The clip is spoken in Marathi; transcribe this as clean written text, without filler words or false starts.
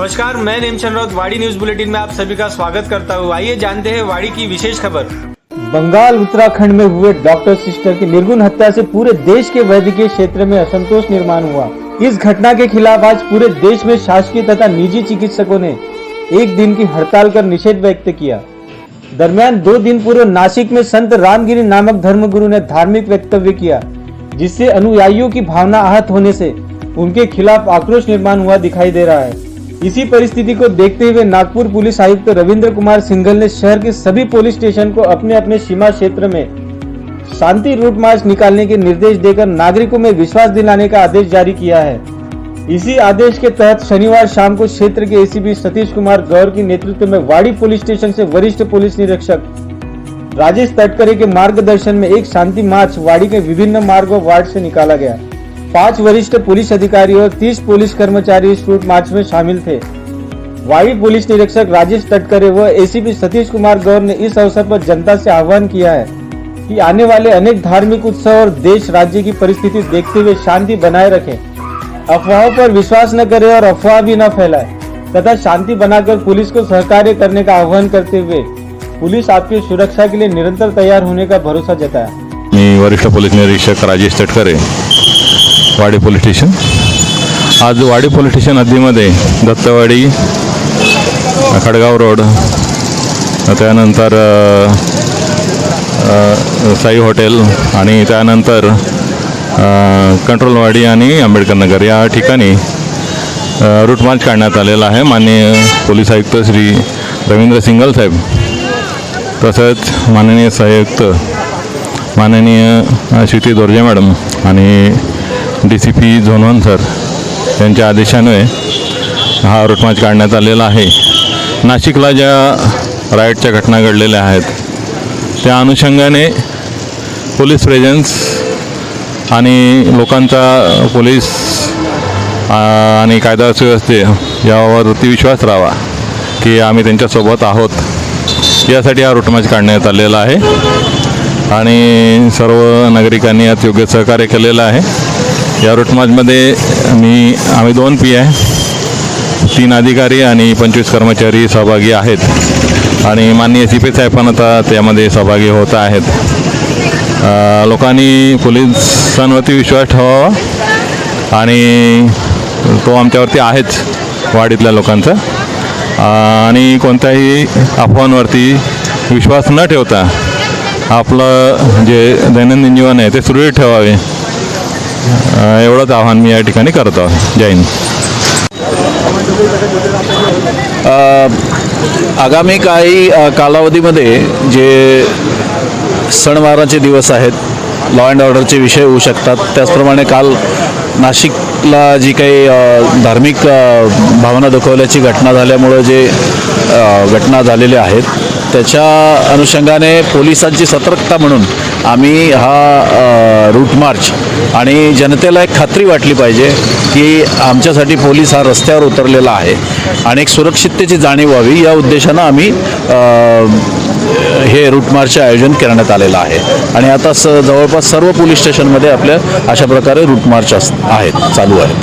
नमस्कार, मैं नेमचंद राउत वाड़ी न्यूज बुलेटिन में आप सभी का स्वागत करता हूँ। आइए जानते हैं वाड़ी की विशेष खबर। बंगाल उत्तराखंड में हुए डॉक्टर सिस्टर की निर्गुण हत्या से पूरे देश के वैद्यकीय क्षेत्र में असंतोष निर्माण हुआ। इस घटना के खिलाफ आज पूरे देश में शासकीय तथा निजी चिकित्सकों ने एक दिन की हड़ताल कर निषेध व्यक्त किया। दरमियान 2 दिन पूर्व नासिक में संत रामगिरी नामक धर्मगुरु ने धार्मिक वक्तव्य किया, जिससे अनुयायियों की भावना आहत होने से उनके खिलाफ आक्रोश निर्माण हुआ दिखाई दे रहा है। इसी परिस्थिति को देखते हुए नागपुर पुलिस आयुक्त रविंद्र कुमार सिंघल ने शहर के सभी पुलिस स्टेशन को अपने अपने सीमा क्षेत्र में शांति रूट मार्च निकालने के निर्देश देकर नागरिकों में विश्वास दिलाने का आदेश जारी किया है। इसी आदेश के तहत शनिवार शाम को क्षेत्र के एसीपी सतीश कुमार गौर के नेतृत्व में वाड़ी पुलिस स्टेशन से वरिष्ठ पुलिस निरीक्षक राजेश तटकरे के मार्गदर्शन में एक शांति मार्च वाड़ी के विभिन्न मार्ग व वार्ड से निकाला गया। 5 वरिष्ठ पुलिस अधिकारी और 30 पुलिस कर्मचारी इस रूट मार्च में शामिल थे। वाड़ी पुलिस निरीक्षक राजेश तटकरे व एसीपी सतीश कुमार गौर ने इस अवसर पर जनता से आह्वान किया है कि आने वाले अनेक धार्मिक उत्सव और देश राज्य की परिस्थिति देखते हुए शांति बनाए रखें, अफवाहों पर विश्वास न करें और अफवाह भी न फैलाएं तथा शांति बनाकर पुलिस को सहकार्य करने का आह्वान करते हुए पुलिस आपकी सुरक्षा के लिए निरंतर तैयार होने का भरोसा जताया। मी वरिष्ठ पोलीस निरीक्षक राजेश तटकरे, वाडी पोलीस स्टेशन। आज वाडी police station हद्दीमध्ये Dattawadi, Khadgaon road, त्यानंतर साई हॉटेल आणि त्यानंतर कंट्रोलवाडी आणि आंबेडकर नगर या ठिकाणी रूट मार्च काढण्यात आलेला आहे। माननीय पोलीस आयुक्त श्री रवींद्र सिंघल साहेब, तसंच माननीय सहाय्यक माननीय श्रुती दोर्जे मॅडम आणि DCP झोन 1 सर यांच्या आदेशाने हा रूट मार्च काढण्यात आलेला आहे। नाशिकला ज्या राईटच्या घटना घडलेल्या आहेत त्या अनुषंगाने पोलीस प्रेझेन्स आणि लोकांचा पोलीस आणि कायदा सुव्यवस्थे यावरती विश्वास राहावा की आम्ही त्यांच्यासोबत आहोत, यासाठी हा रूट मार्च काढण्यात आलेला आहे आणि सर्व नागरिकांनी यात योग्य सहकार्य केलेलं आहे। या रूट मार्चमध्ये आम्ही 2 PI, 3 अधिकारी आणि 25 कर्मचारी सहभागी आहेत आणि माननीय CP साहेब पण आता त्यामध्ये सहभागी होत आहेत। लोकांनी पोलिसांवरती विश्वास ठेवावा आणि तो आमच्यावरती आहेच वाडीतल्या लोकांचा, आणि कोणत्याही अफवांवरती विश्वास न ठेवता आपलं जे दैनंदिन जीवन आहे ते सुरळीत ठेवावे, एवढंच आव्हान मी या ठिकाणी करत आहे। जय हिंद। आगामी काही कालावधीमध्ये जे सणवाराचे दिवस आहेत, लॉ अँड ऑर्डरचे विषय होऊ शकतात। त्याचप्रमाणे काल नाशिकला जी काही धार्मिक भावना दाखवल्याची घटना झाल्यामुळं जे घटना झालेल्या आहेत त्याच्या अनुषंगाने पोलिसांची सतर्कता म्हणून आम्ही हा रूट मार्च आणि जनतेला एक खात्री वाटली पाहिजे की आमच्यासाठी पोलीस हा रस्त्यावर उतरलेला आहे आणि एक सुरक्षिततेची जाणीव व्हावी या उद्देशानं आम्ही हे रूट मार्चचे आयोजन करण्यात आलेलं आहे आणि आता जवळपास सर्व पोलीस स्टेशनमध्ये आपल्या अशा प्रकारे रूट मार्च आहेत, चालू आहेत।